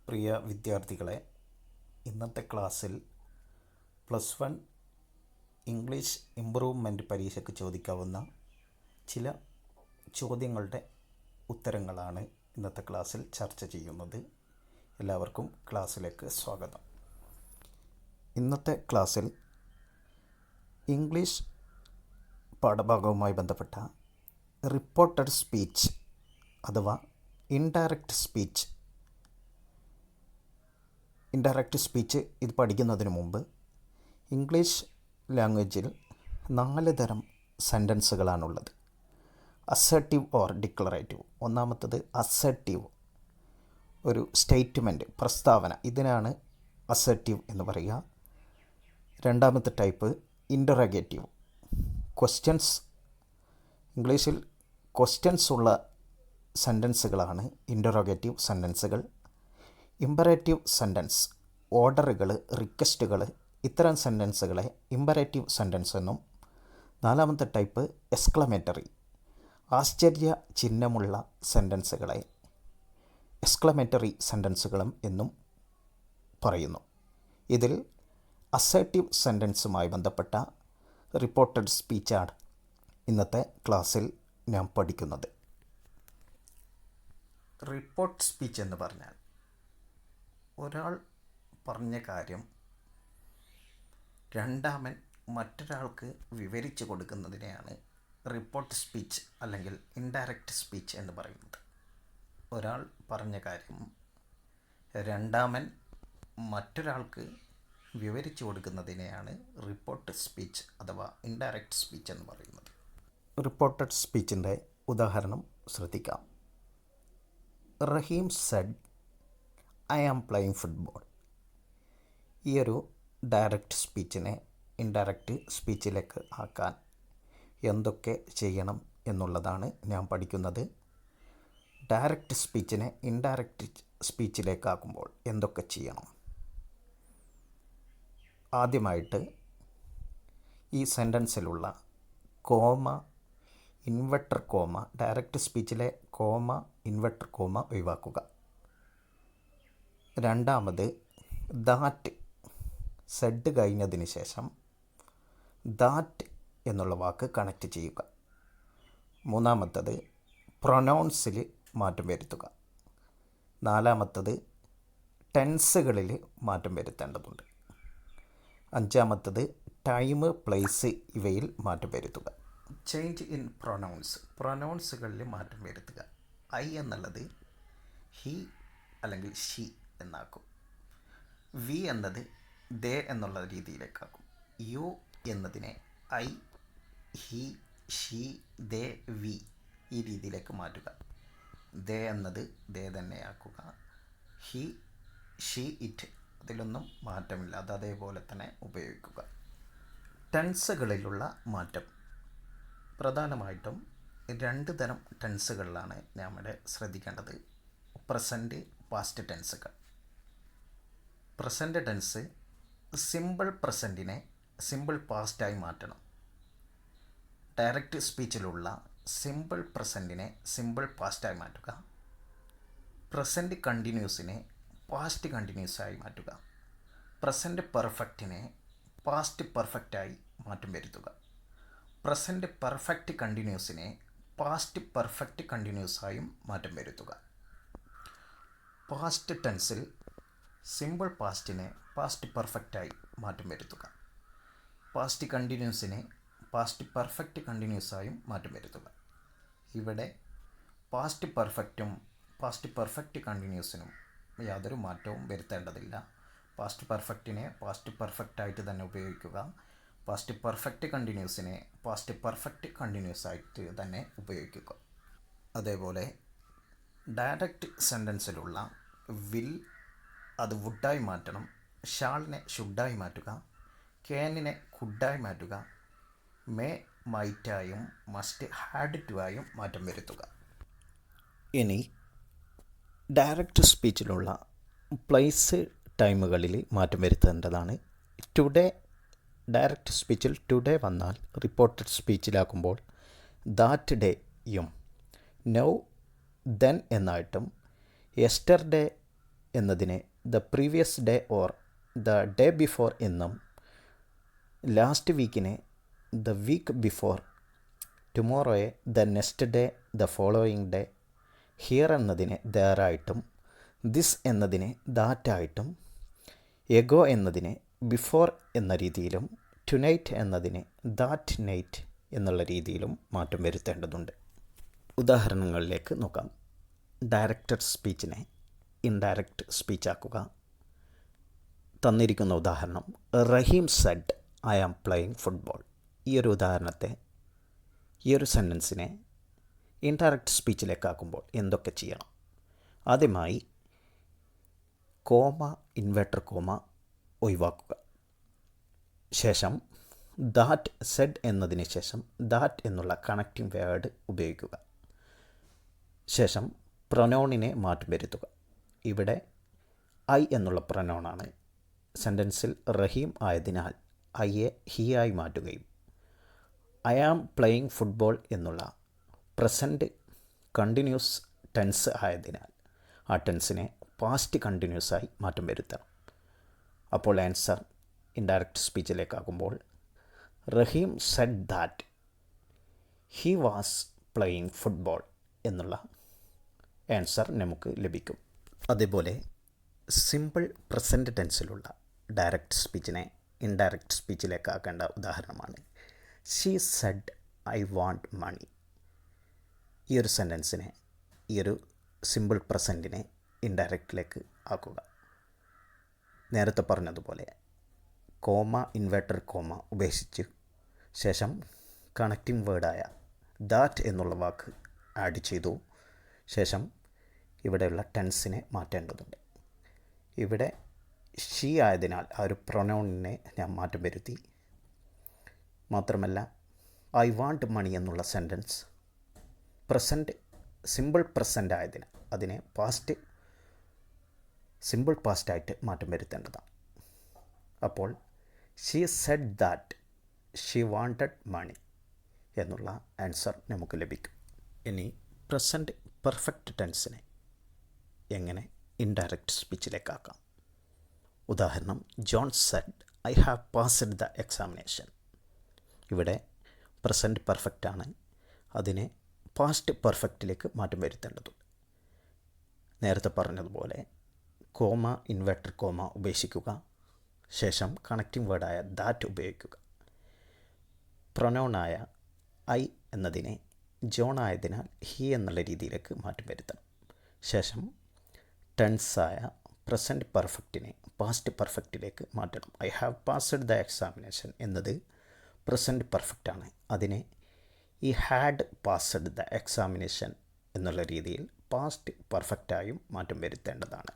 പ്രിയ വിദ്യാർത്ഥികളെ, ഇന്നത്തെ ക്ലാസ്സിൽ +1 ഇംഗ്ലീഷ് ഇംപ്രൂവ്മെൻ്റ് പരീക്ഷയ്ക്ക് ചോദിക്കാവുന്ന ചില ചോദ്യങ്ങളുടെ ഉത്തരങ്ങളാണ് ഇന്നത്തെ ക്ലാസ്സിൽ ചർച്ച ചെയ്യുന്നത്. എല്ലാവർക്കും ക്ലാസ്സിലേക്ക് സ്വാഗതം. ഇന്നത്തെ ക്ലാസ്സിൽ ഇംഗ്ലീഷ് പാഠഭാഗവുമായി ബന്ധപ്പെട്ട റിപ്പോർട്ടഡ് സ്പീച്ച് അഥവാ ഇൻഡയറക്റ്റ് സ്പീച്ച് ഇത് പഠിക്കുന്നതിന് മുമ്പ് ഇംഗ്ലീഷ് ലാംഗ്വേജിൽ 4 തരം സെൻറ്റൻസുകളാണുള്ളത്. Assertive or declarative. ഒന്നാമത്തത് അസർട്ടീവ്, ഒരു സ്റ്റേറ്റ്മെൻറ്റ്, പ്രസ്താവന, ഇതിനാണ് അസർട്ടീവ് എന്ന് പറയുക. രണ്ടാമത്തെ ടൈപ്പ് ഇൻ്ററഗേറ്റീവ്, ക്വസ്റ്റ്യൻസ്. ഇംഗ്ലീഷിൽ ക്വസ്റ്റ്യൻസ് ഉള്ള സെൻറ്റൻസുകളാണ് ഇൻ്ററഗേറ്റീവ് സെൻറ്റൻസുകൾ. ഇമ്പറേറ്റീവ് സെൻറ്റൻസ്, ഓർഡറുകൾ, റിക്വസ്റ്റുകൾ, ഇത്തരം സെൻറ്റൻസുകളെ ഇമ്പറേറ്റീവ് സെൻറ്റൻസ് എന്നും. നാലാമത്തെ ടൈപ്പ് എക്സ്ക്ലമേറ്ററി, ആശ്ചര്യ ചിഹ്നമുള്ള സെൻറ്റൻസുകളെ എക്സ്ക്ലമേറ്ററി സെൻറ്റൻസുകളും എന്നും പറയുന്നു. ഇതിൽ അസർട്ടീവ് സെൻറ്റൻസുമായി ബന്ധപ്പെട്ട റിപ്പോർട്ടഡ് സ്പീച്ചാണ് ഇന്നത്തെ ക്ലാസ്സിൽ നാം പഠിക്കുന്നത്. റിപ്പോർട്ട് സ്പീച്ച് എന്ന് പറഞ്ഞാൽ ഒരാൾ പറഞ്ഞ കാര്യം രണ്ടാമൻ മറ്റൊരാൾക്ക് വിവരിച്ചു കൊടുക്കുന്നതിനെയാണ് റിപ്പോർട്ട് സ്പീച്ച് അല്ലെങ്കിൽ ഇൻഡയറക്റ്റ് സ്പീച്ച് എന്ന് പറയുന്നത്. ഒരാൾ പറഞ്ഞ കാര്യം രണ്ടാമൻ മറ്റൊരാൾക്ക് വിവരിച്ചു കൊടുക്കുന്നതിനെയാണ് റിപ്പോർട്ട് സ്പീച്ച് അഥവാ ഇൻഡയറക്റ്റ് സ്പീച്ച് എന്ന് പറയുന്നത്. റിപ്പോർട്ടഡ് സ്പീച്ചിൻ്റെ ഉദാഹരണം ശ്രദ്ധിക്കാം. Rahim said I am playing football. ഈ ഒരു ഡയറക്റ്റ് സ്പീച്ചിനെ ഇൻഡയറക്റ്റ് സ്പീച്ചിലേക്ക് ആക്കാൻ എന്തൊക്കെ ചെയ്യണം എന്നുള്ളതാണ് ഞാൻ പഠിക്കുന്നത്. ഡയറക്റ്റ് സ്പീച്ചിനെ ഇൻഡയറക്റ്റ് സ്പീച്ചിലേക്കാക്കുമ്പോൾ എന്തൊക്കെ ചെയ്യണം? ആദ്യമായിട്ട് ഈ സെൻറ്റൻസിലുള്ള കോമ, ഇൻവെർട്ടർ കോമ, ഡയറക്റ്റ് സ്പീച്ചിലെ കോമ, ഇൻവെർട്ടർ കോമ ഒഴിവാക്കുക. രണ്ടാമത് ദാറ്റ്, സെഡ് കഴിഞ്ഞതിന് ശേഷം ദാറ്റ് എന്നുള്ള വാക്ക് കണക്റ്റ് ചെയ്യുക. മൂന്നാമത്തത് പ്രൊനൗൺസിൽ മാറ്റം വരുത്തുക. നാലാമത്തത് ടെൻസുകളിൽ മാറ്റം വരുത്തേണ്ടതുണ്ട്. അഞ്ചാമത്തത് ടൈം, പ്ലേസ് ഇവയിൽ മാറ്റം വരുത്തുക. ചേഞ്ച് ഇൻ പ്രൊനൗൺസുകളിൽ മാറ്റം വരുത്തുക. ഐ എന്നുള്ളത് ഹി അല്ലെങ്കിൽ ഷി എന്നാക്കും. വി എന്നത് ദേ എന്നുള്ള രീതിയിലേക്കാക്കും. യു എന്നതിനെ I, he, she, they, we ഈ രീതിയിലേക്ക് മാറ്റുക. ദേ എന്നത് ദേ തന്നെയാക്കുക. ഹി, ഷി, ഇറ്റ് അതിലൊന്നും മാറ്റമില്ല, അത് അതേപോലെ തന്നെ ഉപയോഗിക്കുക. ടെൻസുകളിലുള്ള മാറ്റം പ്രധാനമായിട്ടും 2 തരം ടെൻസുകളിലാണ് നമ്മുടെ ശ്രദ്ധിക്കേണ്ടത്. പ്രസൻറ്റ്, പാസ്റ്റ് ടെൻസുകൾ. പ്രസൻറ്റ് ടെൻസ് സിമ്പിൾ പ്രസൻറ്റിനെ സിമ്പിൾ പാസ്റ്റായി മാറ്റണം. ഡയറക്റ്റ് സ്പീച്ചിലുള്ള സിമ്പിൾ പ്രസൻറ്റിനെ സിമ്പിൾ പാസ്റ്റായി മാറ്റുക. പ്രസൻറ്റ് കണ്ടിന്യൂസിനെ പാസ്റ്റ് കണ്ടിന്യൂസായി മാറ്റുക. പ്രസൻറ്റ് പെർഫെക്റ്റിനെ പാസ്റ്റ് പെർഫെക്റ്റായി മാറ്റം വരുത്തുക. പ്രസൻറ്റ് പെർഫെക്റ്റ് കണ്ടിന്യൂസിനെ പാസ്റ്റ് പെർഫെക്റ്റ് കണ്ടിന്യൂസായും മാറ്റം വരുത്തുക. പാസ്റ്റ് ടെൻസിൽ സിമ്പിൾ പാസ്റ്റിനെ പാസ്റ്റ് പെർഫെക്റ്റായി മാറ്റം വരുത്തുക. പാസ്റ്റ് കണ്ടിന്യൂസിനെ പാസ്റ്റ് പെർഫെക്റ്റ് കണ്ടിന്യൂസായും മാറ്റം വരുത്തുക. ഇവിടെ പാസ്റ്റ് പെർഫെക്റ്റും പാസ്റ്റ് പെർഫെക്റ്റ് കണ്ടിന്യൂസിനും യാതൊരു മാറ്റവും വരുത്തേണ്ടതില്ല. പാസ്റ്റ് പെർഫെക്റ്റിനെ പാസ്റ്റ് പെർഫെക്റ്റായിട്ട് തന്നെ ഉപയോഗിക്കുക. പാസ്റ്റ് പെർഫെക്റ്റ് കണ്ടിന്യൂസിനെ പാസ്റ്റ് പെർഫെക്റ്റ് കണ്ടിന്യൂസായിട്ട് തന്നെ ഉപയോഗിക്കുക. അതേപോലെ ഡയറക്റ്റ് സെൻറ്റൻസിലുള്ള വിൽ അത് വുഡായി മാറ്റണം. ഷാളിനെ ഷുഡായി മാറ്റുക. ക്യാനിനെ കുഡായി മാറ്റുക. മേ മൈറ്റായും മസ്റ്റ് ഹാഡ് ടു ആയും മാറ്റം വരുത്തുക. ഇനി ഡയറക്റ്റ് സ്പീച്ചിലുള്ള പ്ലേസ്, ടൈമുകളിൽ മാറ്റം വരുത്തേണ്ടതാണ്. ടുഡേ, ഡയറക്റ്റ് സ്പീച്ചിൽ ടുഡേ വന്നാൽ റിപ്പോർട്ടഡ് സ്പീച്ചിലാക്കുമ്പോൾ ദാറ്റ് ഡേയും നൗ ദെൻ എന്നായിട്ടും യെസ്റ്റർഡേ എന്നതിനെ the previous day or the day before എന്നും ലാസ്റ്റ് വീക്കിനെ ദ വീക്ക് ബിഫോർ, ടുമോറോയെ the next day, the following day, here എന്നതിനെ ദാറായിട്ടും, ദിസ് എന്നതിനെ ദാറ്റായിട്ടും, എഗോ എന്നതിനെ ബിഫോർ എന്ന രീതിയിലും, ടുനൈറ്റ് എന്നതിനെ ദാറ്റ് നൈറ്റ് എന്നുള്ള രീതിയിലും മാറ്റം വരുത്തേണ്ടതുണ്ട്. ഉദാഹരണങ്ങളിലേക്ക് നോക്കാം. ഡയറക്റ്റഡ് സ്പീച്ചിനെ ഇൻഡയറക്റ്റ് സ്പീച്ചാക്കുക. തന്നിരിക്കുന്ന ഉദാഹരണം, Rahim said I am playing football. ഈ ഒരു ഉദാഹരണത്തെ, ഈ ഒരു സെൻറ്റൻസിനെ ഇൻഡയറക്റ്റ് സ്പീച്ചിലേക്കാക്കുമ്പോൾ എന്തൊക്കെ ചെയ്യണം? ആദ്യമായി കോമ, ഇൻവെർട്ടർ കോമ ഒഴിവാക്കുക. ശേഷം ദാറ്റ്, സെഡ് എന്നതിന് ശേഷം ദാറ്റ് എന്നുള്ള കണക്റ്റിംഗ് വേർഡ് ഉപയോഗിക്കുക. ശേഷം പ്രൊനൗണിനെ മാറ്റം വരുത്തുക. ഇവിടെ ഐ എന്നുള്ള പ്രൊനൗണാണ്. സെൻറ്റൻസിൽ റഹീം ആയതിനാൽ ഐയെ ഹി ആയി മാറ്റുകയും ഐ ആം പ്ലേയിങ് ഫുട്ബോൾ എന്നുള്ള പ്രസൻറ്റ് കണ്ടിന്യൂസ് ടെൻസ് ആയതിനാൽ ആ ടെൻസിനെ പാസ്റ്റ് കണ്ടിന്യൂസ് ആയി മാറ്റം വരുത്തണം. അപ്പോൾ ആൻസർ ഇൻഡയറക്റ്റ് സ്പീച്ചിലേക്കാകുമ്പോൾ Rahim said that he was playing football എന്നുള്ള ആൻസർ നമുക്ക് ലഭിക്കും. അതേപോലെ സിമ്പിൾ പ്രസൻറ്റ് ടെൻസിലുള്ള ഡയറക്റ്റ് സ്പീച്ചിനെ ഇൻഡയറക്റ്റ് സ്പീച്ചിലേക്കാക്കേണ്ട ഉദാഹരണമാണ് she said I want money. ഈ ഒരു സെൻറ്റൻസിനെ, ഈ ഒരു സിമ്പിൾ പ്രസൻറ്റിനെ ഇൻഡയറക്റ്റിലേക്ക് ആക്കുക. നേരത്തെ പറഞ്ഞതുപോലെ കോമ, ഇൻവെർട്ടർ കോമ ഉപേക്ഷിച്ച് ശേഷം കണക്റ്റിംഗ് വേർഡായ ദാറ്റ് എന്നുള്ള വാക്ക് ആഡ് ചെയ്തു. ശേഷം ഇവിടെയുള്ള ടെൻസിനെ മാറ്റേണ്ടതുണ്ട്. ഇവിടെ ഷീ ആയതിനാൽ ആ ഒരു പ്രൊനൗണിനെ ഞാൻ മാറ്റം വരുത്തി. മാത്രമല്ല ഐ വാണ്ട് മണി എന്നുള്ള സെൻറ്റൻസ് പ്രസൻറ്റ്, സിമ്പിൾ പ്രസൻ്റ് ആയതിനാൽ അതിനെ പാസ്റ്റ്, സിമ്പിൾ പാസ്റ്റായിട്ട് മാറ്റം വരുത്തേണ്ടതാണ്. അപ്പോൾ she said that she wanted money എന്നുള്ള ആൻസർ നമുക്ക് ലഭിക്കും. ഇനി പ്രസൻറ്റ് പെർഫെക്റ്റ് ടെൻസിനെ എങ്ങനെ ഇൻഡയറക്റ്റ് സ്പീച്ചിലേക്കാക്കാം? ഉദാഹരണം, John said I have passed the examination. ഇവിടെ പ്രസൻറ്റ് പെർഫെക്റ്റ് ആണ്, അതിനെ പാസ്റ്റ് പെർഫെക്റ്റിലേക്ക് മാറ്റം വരുത്തേണ്ടതുണ്ട്. നേരത്തെ പറഞ്ഞതുപോലെ കോമ, ഇൻവെർട്ടർ കോമ ഉപേക്ഷിക്കുക. ശേഷം കണക്റ്റിംഗ് വേർഡായ ദാറ്റ് ഉപയോഗിക്കുക. പ്രൊനൗണായ ഐ എന്നതിനെ ജോൺ ആയതിനാൽ ഹി എന്നുള്ള രീതിയിലേക്ക് മാറ്റം വരുത്തണം. ശേഷം ടെൻസായ പ്രസൻറ്റ് പെർഫെക്റ്റിനെ പാസ്റ്റ് പെർഫെക്റ്റിലേക്ക് മാറ്റണം. I have passed the examination എന്നത് പ്രസൻറ്റ് പെർഫെക്റ്റ് ആണ്, അതിനെ ഈ ഹാഡ് പാസ്ഡ് ദ എക്സാമിനേഷൻ എന്നുള്ള രീതിയിൽ പാസ്റ്റ് പെർഫെക്റ്റായും മാറ്റം വരുത്തേണ്ടതാണ്.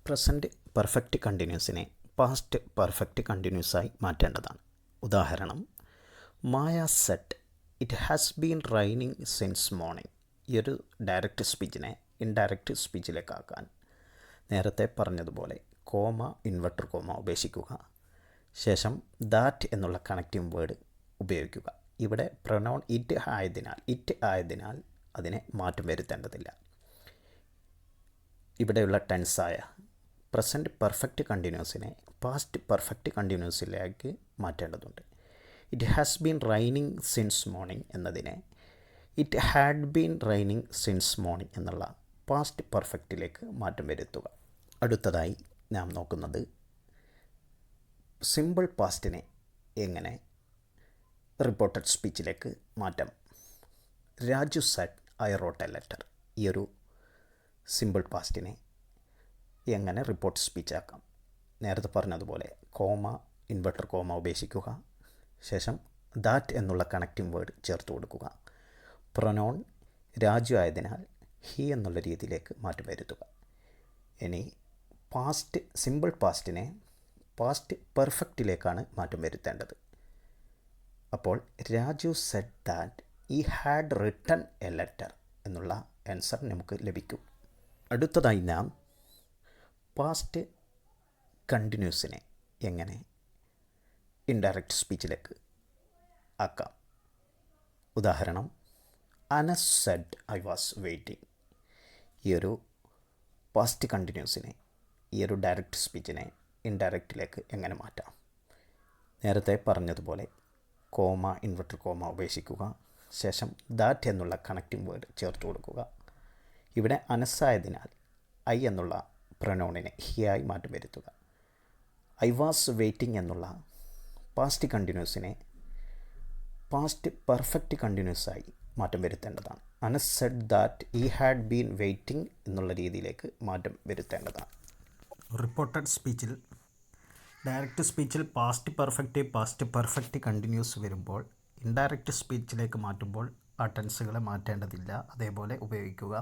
പ്രസൻറ്റ് പെർഫെക്റ്റ് കണ്ടിന്യൂസിനെ പാസ്റ്റ് പെർഫെക്റ്റ് കണ്ടിന്യൂസായി മാറ്റേണ്ടതാണ്. ഉദാഹരണം, Maya said it has been raining since morning. ഈ ഒരു ഡയറക്റ്റ് സ്പീച്ചിനെ ഇൻഡയറക്റ്റ് സ്പീച്ചിലേക്കാക്കാൻ നേരത്തെ പറഞ്ഞതുപോലെ കോമ, ഇൻവെർട്ടർ കോമ ഉപേക്ഷിക്കുക. ശേഷം ദാറ്റ് എന്നുള്ള കണക്റ്റിംഗ് വേർഡ് ഉപയോഗിക്കുക. ഇവിടെ പ്രൊനൗൺ ഇറ്റ് ആയതിനാൽ അതിനെ മാറ്റം വരുത്തേണ്ടതില്ല. ഇവിടെയുള്ള ടെൻസായ പ്രസൻറ്റ് പെർഫെക്റ്റ് കണ്ടിന്യൂസിനെ പാസ്റ്റ് പെർഫെക്റ്റ് കണ്ടിന്യൂസിലേക്ക് മാറ്റേണ്ടതുണ്ട്. It has been raining since morning എന്നതിനെ it had been raining since morning എന്നുള്ള പാസ്റ്റ് പെർഫെക്റ്റിലേക്ക് മാറ്റം വരുത്തുക. അടുത്തതായി നാം നോക്കുന്നത് സിമ്പിൾ പാസ്റ്റിനെ എങ്ങനെ റിപ്പോർട്ടഡ് സ്പീച്ചിലേക്ക് മാറ്റാം. Raju said I wrote a letter. ഈ ഒരു സിമ്പിൾ പാസ്റ്റിനെ എങ്ങനെ റിപ്പോർട്ട് സ്പീച്ചാക്കാം? നേരത്തെ പറഞ്ഞതുപോലെ കോമ, ഇൻവെർട്ടർ കോമ ഉപേക്ഷിക്കുക. ശേഷം ദാറ്റ് എന്നുള്ള കണക്റ്റിംഗ് വേർഡ് ചേർത്ത് കൊടുക്കുക. പ്രൊനൗൺ രാജു ആയതിനാൽ ഹി എന്നുള്ള രീതിയിലേക്ക് മാറ്റം വരുത്തുക. ഇനി പാസ്റ്റ്, സിമ്പിൾ പാസ്റ്റിനെ പാസ്റ്റ് പെർഫെക്റ്റിലേക്കാണ് മാറ്റം വരുത്തേണ്ടത്. അപ്പോൾ രാജു സെഡ് ദാറ്റ് ഈ ഹാഡ് റിട്ടൺ എ ലെറ്റർ എന്നുള്ള ആൻസർ നമുക്ക് ലഭിക്കും. അടുത്തതായി നാം പാസ്റ്റ് കണ്ടിന്യൂസിനെ എങ്ങനെ ഇൻഡയറക്റ്റ് സ്പീച്ചിലേക്ക് ആക്കാം. ഉദാഹരണം, Anas said I was waiting. ഈ ഒരു പാസ്റ്റ് കണ്ടിന്യൂസിനെ ഈ ഒരു ഡയറക്റ്റ് സ്പീച്ചിനെ ഇൻഡയറക്റ്റിലേക്ക് എങ്ങനെ മാറ്റാം? നേരത്തെ പറഞ്ഞതുപോലെ കോമ, ഇൻവെർട്ടഡ് കോമ ഉപേക്ഷിക്കുക. ശേഷം ദാറ്റ് എന്നുള്ള കണക്റ്റിംഗ് വേർഡ് ചേർത്ത് കൊടുക്കുക. ഇവിടെ അനസ്സായതിനാൽ ഐ എന്നുള്ള പ്രൊനൗണിനെ ഹി ആയി മാറ്റം വരുത്തുക. ഐ വാസ് വെയിറ്റിംഗ് എന്നുള്ള പാസ്റ്റ് കണ്ടിന്യൂസിനെ പാസ്റ്റ് പെർഫെക്റ്റ് കണ്ടിന്യൂസായി മാറ്റം വരുത്തേണ്ടതാണ്. Anas said that he had been waiting എന്നുള്ള രീതിയിലേക്ക് മാറ്റം വരുത്തേണ്ടതാണ്. റിപ്പോർട്ടഡ് സ്പീച്ചിൽ ഡയറക്റ്റ് സ്പീച്ചിൽ പാസ്റ്റ് പെർഫെക്റ്റ് കണ്ടിന്യൂസ് വരുമ്പോൾ ഇൻഡയറക്റ്റ് സ്പീച്ചിലേക്ക് മാറ്റുമ്പോൾ ആ ടെൻസുകളെ മാറ്റേണ്ടതില്ല, അതേപോലെ ഉപയോഗിക്കുക.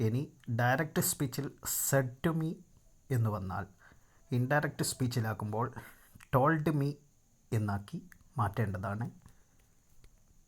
ഇനി ഡയറക്റ്റ് സ്പീച്ചിൽ സെഡ് ടു മീ എന്ന് വന്നാൽ ഇൻഡയറക്റ്റ് സ്പീച്ചിലാക്കുമ്പോൾ ടോൾഡ് മീ എന്നാക്കി മാറ്റേണ്ടതാണ്.